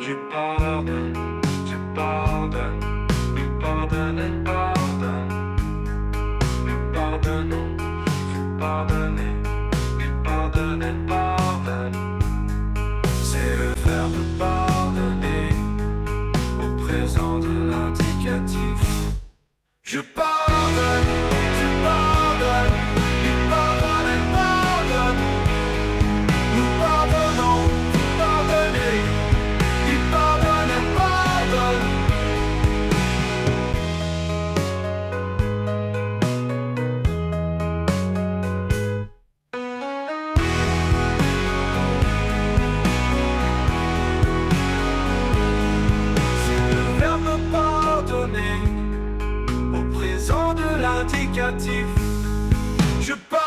Tu pardonnes, tu pardonnes, nous pardonne et pardonne. Nous pardonnons, vous pardonnez, il pardonne et pardonne. C'est le verbe pardonner au présent de l'indicatif. Je pardonne, tu pardonnes, il pardonne et pardonne. Nous pardonnons, vous pardonnez, il pardonne et pardonne. C'est le verbe pardonner au présent de l'indicatif. Je pardonne.